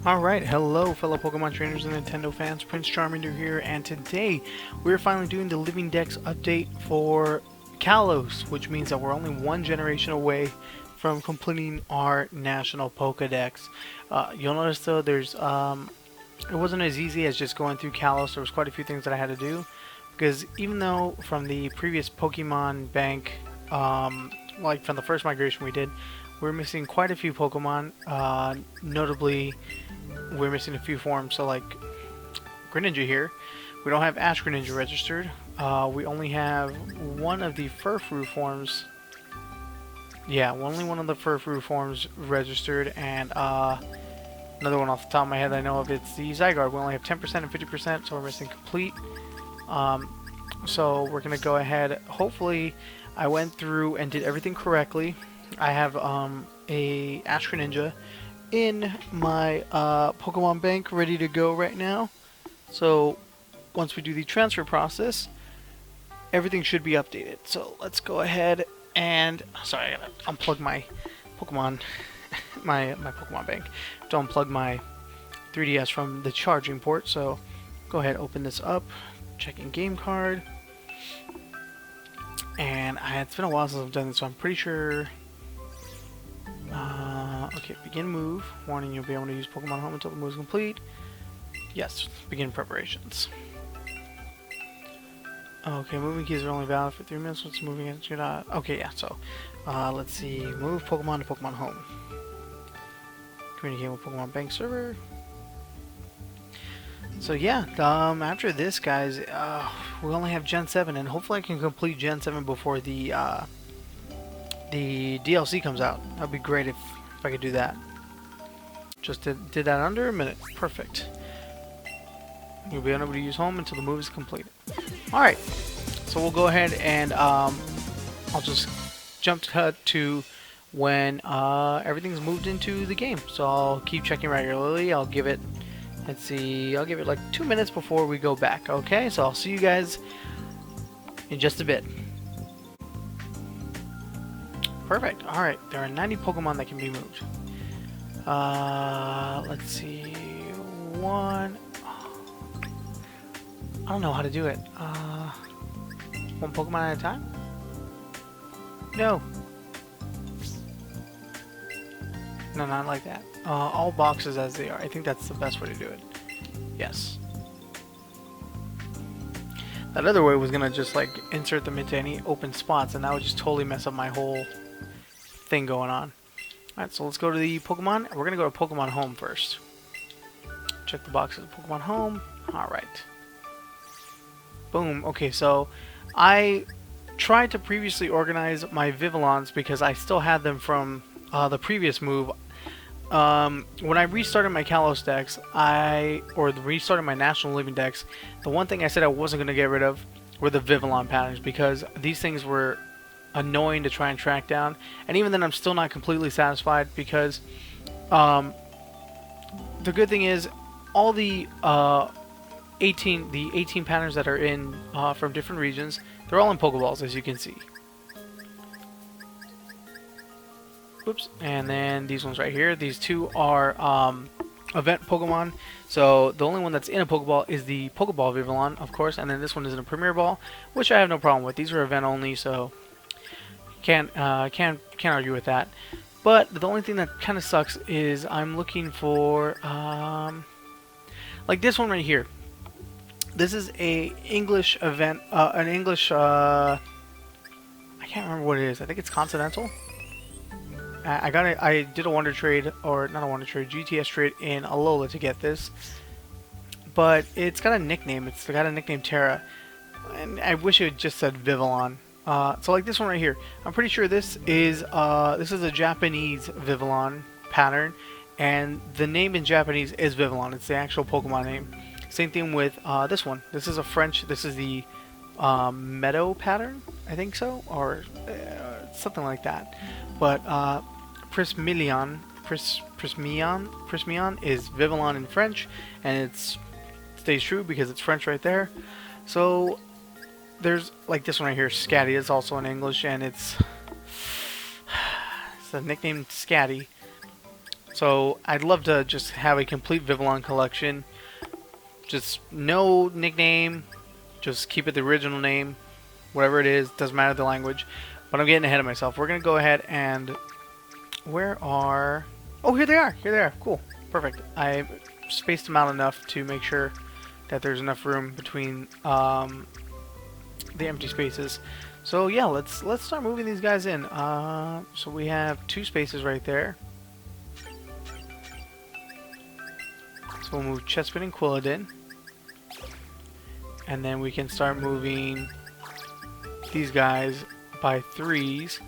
Alright, hello fellow Pokemon trainers and Nintendo fans, Prince Charmander here, and today we're finally doing the Living Dex update for Kalos, which means that we're only one generation away from completing our National Pokédex. You'll notice though it wasn't as easy as just going through Kalos. There was quite a few things that I had to do, because even though from the previous Pokemon bank, like from the first migration we did, we're missing quite a few Pokemon. Notably, we're missing a few forms. So like Greninja here, we don't have Ash Greninja registered. We only have one of the Furfrou forms. Yeah, only one of the Furfrou forms registered, and another one off the top of my head I know of, it's the Zygarde. We only have 10% and 50%, so we're missing complete. So we're gonna go ahead. Hopefully, I went through and did everything correctly. I have a Ash Greninja in my Pokemon bank ready to go right now. So once we do the transfer process, everything should be updated. So let's go ahead and sorry, I gotta unplug my Pokemon my Pokemon bank to unplug my 3DS from the charging port. So go ahead, open this up, checking game card. And it's been a while since I've done this, so I'm pretty sure. Okay, begin move. Warning, you'll be able to use Pokemon Home until the move is complete. Yes, begin preparations. Okay, moving keys are only valid for 3 minutes once moving into your dot. Okay, yeah, so let's see. Move Pokemon to Pokemon Home. Communicate with Pokemon Bank server. So yeah, after this, guys, we only have Gen 7, and hopefully I can complete Gen 7 before the DLC comes out. That'd be great if I could do that. Just did that under a minute. Perfect. You'll be unable to use home until the move is completed. Alright, so we'll go ahead and I'll just jump to when everything's moved into the game. So I'll keep checking regularly. I'll give it, let's see, I'll give it like 2 minutes before we go back. Okay, so I'll see you guys in just a bit. Perfect. Alright, there are 90 Pokemon that can be moved. Let's see. One. I don't know how to do it. One Pokemon at a time? No. No, not like that. All boxes as they are. I think that's the best way to do it. Yes. That other way was gonna just like insert them into any open spots, and that would just totally mess up my whole thing going on. Alright, so let's go to the Pokemon. We're gonna go to Pokemon Home first. Check the boxes of Pokemon Home. Alright. Boom. Okay, so I tried to previously organize my Vivillons because I still had them from the previous move. When I restarted my Kalos Dex, restarted my National Living Dex, the one thing I said I wasn't going to get rid of were the Vivillon patterns, because these things were annoying to try and track down. And even then, I'm still not completely satisfied, because the good thing is all the 18 patterns that are in from different regions, they're all in Pokeballs, as you can see. Oops, and then these ones right here, these two are event Pokemon. So the only one that's in a Pokeball is the Pokeball Vivillon, of course, and then this one is in a Premier Ball, which I have no problem with. These are event only, so can't argue with that. But the only thing that kind of sucks is I'm looking for like this one right here. This is a English event, an English, I can't remember what it is. I think it's Continental. I did a Wonder Trade, or not a Wonder Trade, GTS trade in Alola to get this. But it's got a nickname. It's got a nickname Terra. And I wish it just said Vivillon. So like this one right here. I'm pretty sure this is a Japanese Vivillon pattern. And the name in Japanese is Vivillon. It's the actual Pokemon name. Same thing with this one. This is a French. This is the Meadow pattern, I think so, or something like that. But Prismion is Vivillon in French, and it stays true because it's French right there. So there's like this one right here, Scatty. It's also in English, and it's the nickname Scatty. So I'd love to just have a complete Vivillon collection. Just no nickname, just keep it the original name, whatever it is, doesn't matter the language. But I'm getting ahead of myself. We're going to go ahead and... Where are... Oh, here they are. Here they are. Cool. Perfect. I spaced them out enough to make sure that there's enough room between the empty spaces. So yeah, let's start moving these guys in. So we have 2 spaces right there. So we'll move Chespin and Quilladin. And then we can start moving these guys by 3s.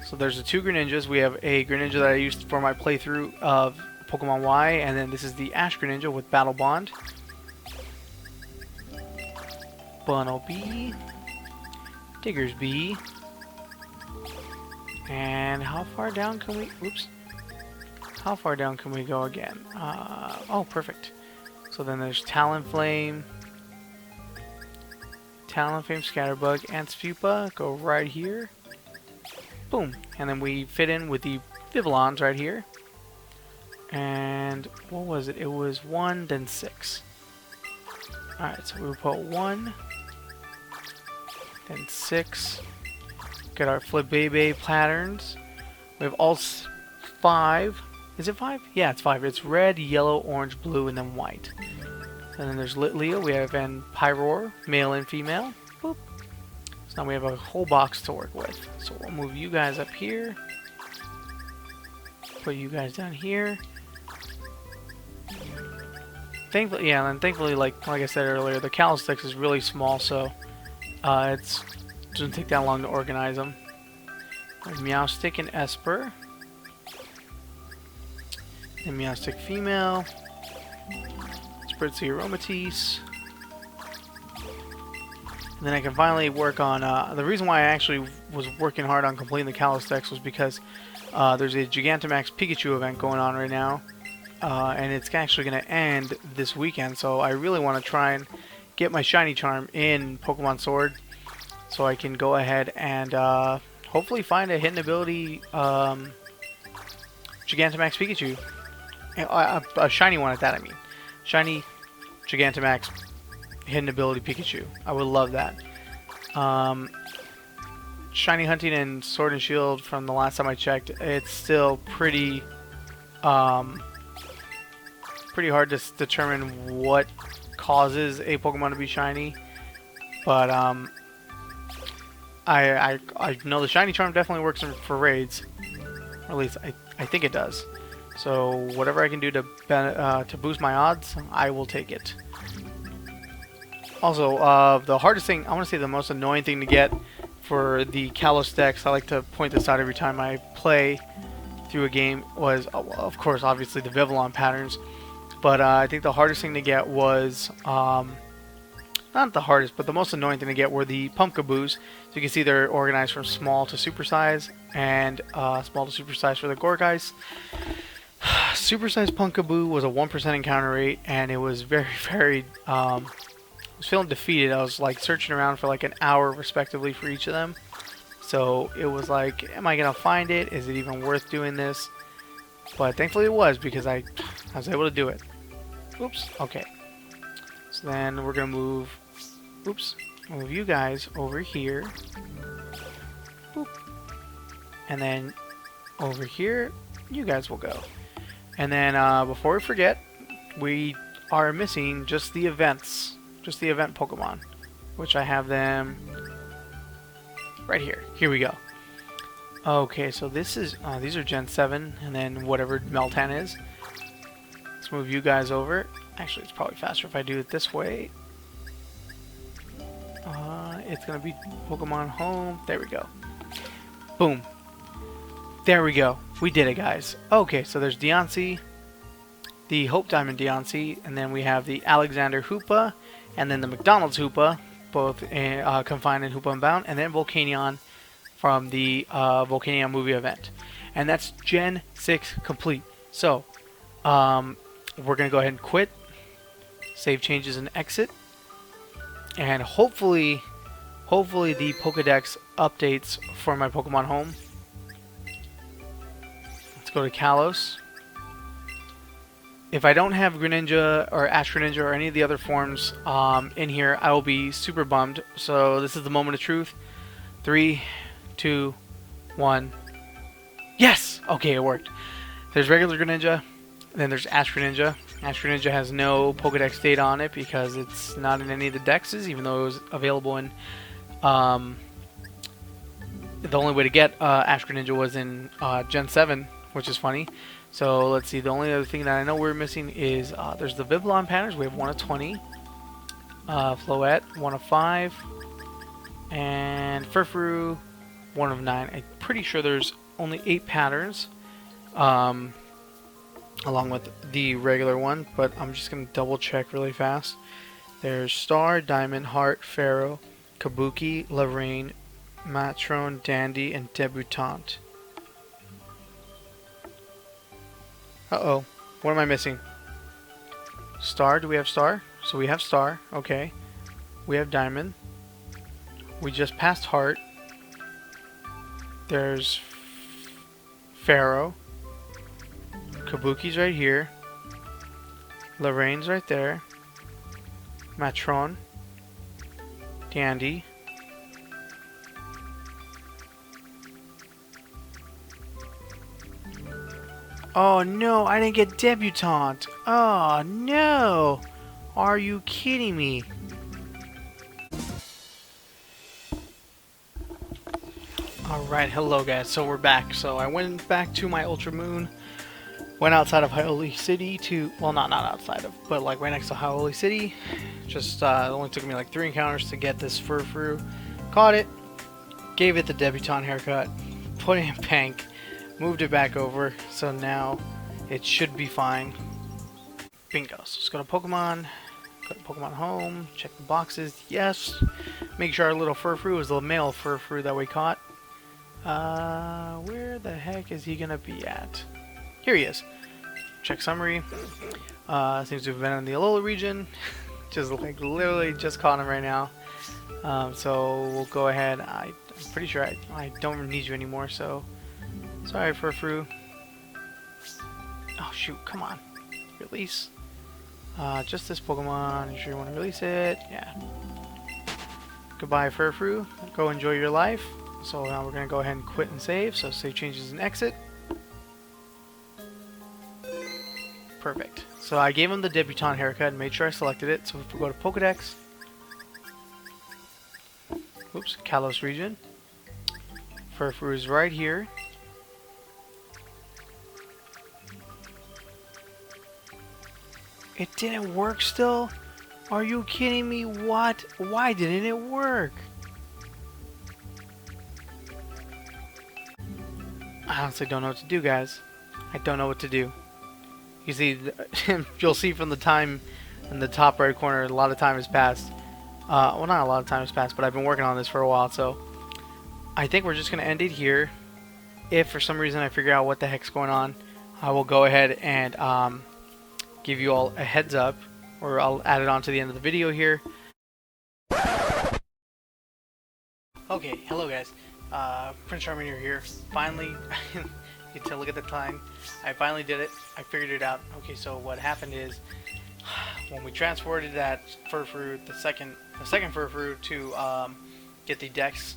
So there's the 2 Greninjas. We have a Greninja that I used for my playthrough of Pokemon Y, and then this is the Ash Greninja with Battle Bond. Bunnelby, Diggersby, and how far down can we? Oops. How far down can we go again? Oh, perfect. So then there's Talonflame, Scatterbug, and Spupa go right here. Boom. And then we fit in with the Vivillons right here. And what was it? It was 1, then 6. Alright, so we put 1, then 6. Get our Flabébé patterns. We have all 5. Is it 5? Yeah, it's 5. It's red, yellow, orange, blue, and then white. And then there's Litleo. We have Pyroar, male and female. Boop. So now we have a whole box to work with. So we'll move you guys up here. Put you guys down here. Thankfully, yeah, and thankfully, like I said earlier, the Kalos Dex is really small, so it doesn't take that long to organize them. Meowstic and Esper. And Meowstic female. Spritzy Aromatisse. And then I can finally work on... the reason why I actually was working hard on completing the Kalos Dex was because there's a Gigantamax Pikachu event going on right now. And it's actually going to end this weekend, so I really want to try and get my Shiny Charm in Pokemon Sword, so I can go ahead and hopefully find a hidden ability Gigantamax Pikachu. A shiny one at that, I mean. Shiny Gigantamax hidden ability Pikachu. I would love that. Shiny hunting and Sword and Shield from the last time I checked, it's still pretty hard to determine what causes a Pokemon to be shiny, but I know the Shiny Charm definitely works for raids, or at least I think it does. So whatever I can do to boost my odds, I will take it. Also, the hardest thing, I want to say the most annoying thing to get for the Kalos Dex, I like to point this out every time I play through a game, was, of course, obviously the Vivillon patterns. But I think the hardest thing to get was, not the hardest, but the most annoying thing to get were the Pumpkaboos. So you can see they're organized from small to super size, and small to super size for the Gorgeist. Super size Pumpkaboo was a 1% encounter rate, and it was very, very, I was feeling defeated. I was like searching around for like an hour respectively for each of them. So it was like, am I going to find it? Is it even worth doing this? But thankfully it was, because I was able to do it. Oops, okay. So then we're going to move you guys over here. Boop. And then over here, you guys will go. And then before we forget, we are missing just the events. Just the event Pokemon. Which I have them right here. Here we go. Okay, so this is these are Gen 7, and then whatever Meltan is. Let's move you guys over. Actually, it's probably faster if I do it this way. It's gonna be Pokemon Home. There we go. Boom. There we go. We did it, guys. Okay, so there's Deontay, the Hope Diamond Deontay, and then we have the Alexander Hoopa, and then the McDonald's Hoopa, both confined in Hoopa Unbound, and then Volcanion from the Volcanion movie event. And that's Gen 6 complete. So, we're going to go ahead and quit, save changes and exit, and hopefully the Pokédex updates for my Pokemon Home. Let's go to Kalos. if I don't have Greninja or Ash Greninja or any of the other forms in here, I will be super bummed. So this is the moment of truth. 3, 2, 1. Yes! Okay, it worked. There's regular Greninja, then there's Ash Greninja. Ash Greninja has no Pokedex data on it because it's not in any of the dexes, even though it was available in... the only way to get Ash Greninja was in Gen 7, which is funny. So let's see, the only other thing that I know we're missing is there's the Vivillon patterns. We have 1 of 20. Floette, 1 of 5. And Furfrou, 1 of 9. I'm pretty sure there's only 8 patterns. Along with the regular one, but I'm just going to double check really fast. There's Star, Diamond, Heart, Pharaoh, Kabuki, Lorraine, Matron, Dandy, and Debutante. Uh-oh. What am I missing? Star? Do we have Star? So we have Star. Okay. We have Diamond. We just passed Heart. There's Pharaoh. Kabuki's right here. Lorraine's right there. Matron. Dandy. Oh no, I didn't get Debutante. Oh no. Are you kidding me? Alright, hello guys. So we're back. So I went back to my Ultra Moon. Went outside of Hyrule City to, well, not outside of, but like right next to Hyrule City. Just, it only took me like 3 encounters to get this Furfrou. Caught it, gave it the debutante haircut, put it in bank, moved it back over, so now it should be fine. Bingo. So let's go to Pokemon, go to Pokemon Home, check the boxes, yes. Make sure our little Furfrou is the male Furfrou that we caught. Where the heck is he gonna be at? Here he is. Check summary. Seems to have been in the Alola region. Just like literally just caught him right now. So we'll go ahead. I'm pretty sure I don't need you anymore. So sorry, Furfrou. Oh shoot! Come on, release. Just this Pokemon. You sure you want to release it? Yeah. Goodbye, Furfrou. Go enjoy your life. So now we're gonna go ahead and quit and save. So save changes and exit. Perfect. So I gave him the debutante haircut and made sure I selected it. So if we go to Pokedex, oops, Kalos region, Furfrou is right here. It didn't work still? Are you kidding me? What? Why didn't it work? I honestly don't know what to do, guys. I don't know what to do. You see, you'll see from the time in the top right corner, a lot of time has passed. Well, not a lot of time has passed, but I've been working on this for a while, so I think we're just going to end it here. If for some reason I figure out what the heck's going on, I will go ahead and give you all a heads up, or I'll add it on to the end of the video here. Okay, hello guys. Prince Charmander here. Finally, you can look at the time. I finally did it. I figured it out. Okay, so what happened is when we transported that Furfrou, the second Furfrou to get the Dex,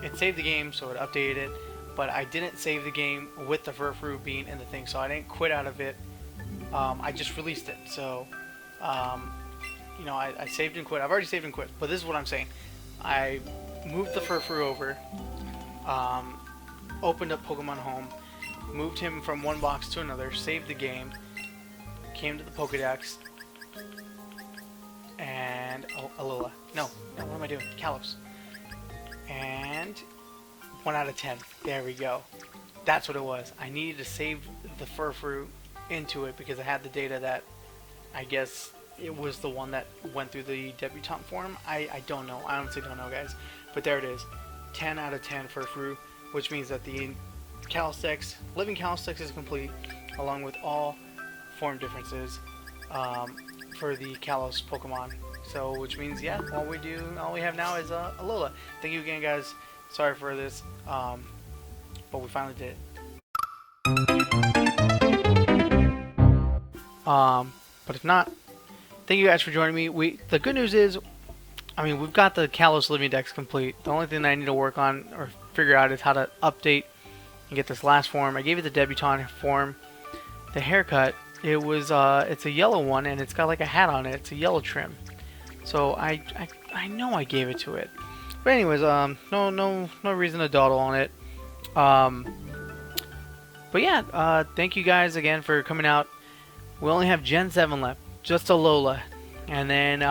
it saved the game, so it updated it. But I didn't save the game with the Furfrou being in the thing, so I didn't quit out of it. I just released it. So, you know, I saved and quit. I've already saved and quit, but this is what I'm saying. I moved the Furfrou over, opened up Pokemon Home, moved him from one box to another, saved the game, came to the Pokedex, and Alola. No, what am I doing? Kalos. And 1 out of 10. There we go. That's what it was. I needed to save the Furfrou into it because I had the data that I guess it was the one that went through the debutante form. I don't know. I honestly don't know, guys. But there it is. 10 out of 10 Furfrou, which means that the Kalos Dex, Living Kalos Dex is complete, along with all form differences for the Kalos Pokemon. So, which means, yeah, all we have now is Alola. Thank you again, guys. Sorry for this, but we finally did it. But if not, thank you guys for joining me. The good news is, I mean, we've got the Kalos Living Dex complete. The only thing that I need to work on or figure out is how to update and get this last form. I gave it the debutante form. The haircut, it's a yellow one, and it's got like a hat on it. It's a yellow trim. So I know I gave it to it. But anyways, no reason to dawdle on it. But yeah, thank you guys again for coming out. We only have Gen 7 left, just a Alola, and then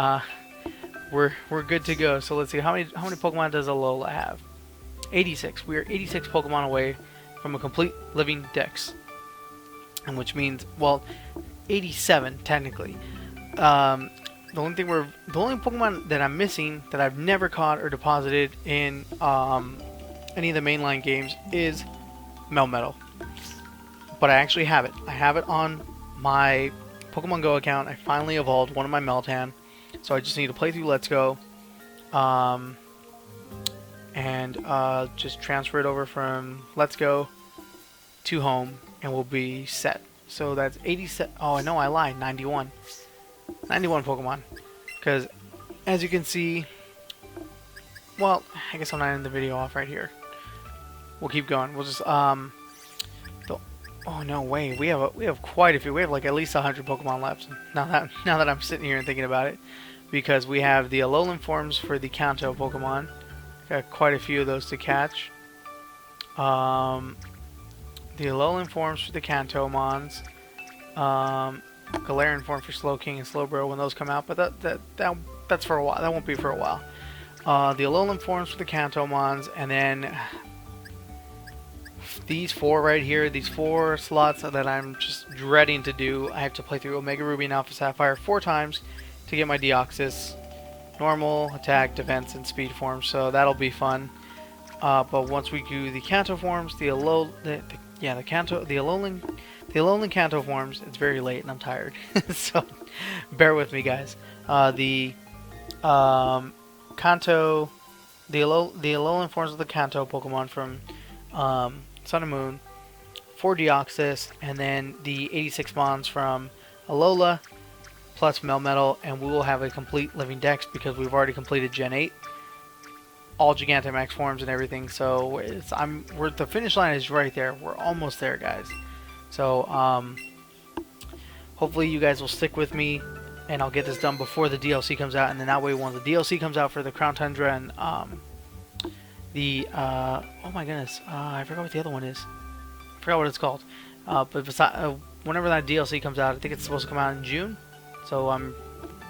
we're good to go. So let's see, how many Pokemon does Alola have? 86. We are 86 Pokemon away from a complete living dex, and which means, well, 87 technically. The only Pokemon that I'm missing that I've never caught or deposited in any of the mainline games is Melmetal. But I actually have it. I have it on my Pokemon Go account. I finally evolved one of my Meltan, so I just need to play through Let's Go, and just transfer it over from Let's Go to home, and we'll be set. So that's 87. Oh no, I lied. 91 Pokemon. Because as you can see, well, I guess I'm not in the video off right here. We'll keep going. We'll just oh no way, we have quite a few. We have like at least 100 Pokemon left. Now that I'm sitting here and thinking about it, because we have the Alolan forms for the Kanto Pokemon. Got quite a few of those to catch. The Alolan forms for the Kanto Mons. Galarian form for Slowking and Slowbro when those come out, but that's for a while. That won't be for a while. The Alolan forms for the Kanto Mons, and then these four right here, these 4 slots that I'm just dreading to do. I have to play through Omega Ruby and Alpha Sapphire 4 times to get my Deoxys normal, attack, defense, and speed forms, so that'll be fun. But once we do the Kanto forms, the Alolan Kanto forms, it's very late and I'm tired, so bear with me, guys. The Kanto, the Alolan forms of the Kanto Pokemon from Sun and Moon, 4 Deoxys, and then the 86 Mons from Alola, plus Melmetal, and we will have a complete living dex because we've already completed Gen 8. All Gigantamax forms and everything, so the finish line is right there. We're almost there, guys. So hopefully you guys will stick with me, and I'll get this done before the DLC comes out, and then that way when the DLC comes out for the Crown Tundra and oh my goodness, I forgot what the other one is. I forgot what it's called. But whenever that DLC comes out, I think it's supposed to come out in June. So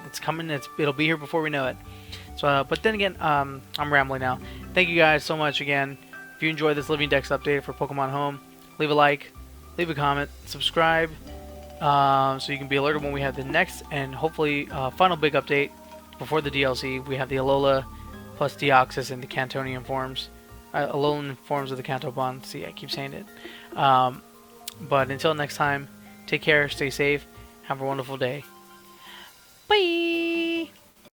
it's coming. It'll be here before we know it. So, but then again, I'm rambling now. Thank you guys so much again. If you enjoyed this Living Dex update for Pokemon Home, leave a like, leave a comment, subscribe, so you can be alerted when we have the next and hopefully final big update before the DLC. We have the Alola plus Deoxys and the Cantonian forms, Alolan forms of the Kanto Bond. See, I keep saying it. But until next time, take care, stay safe, have a wonderful day. Bye!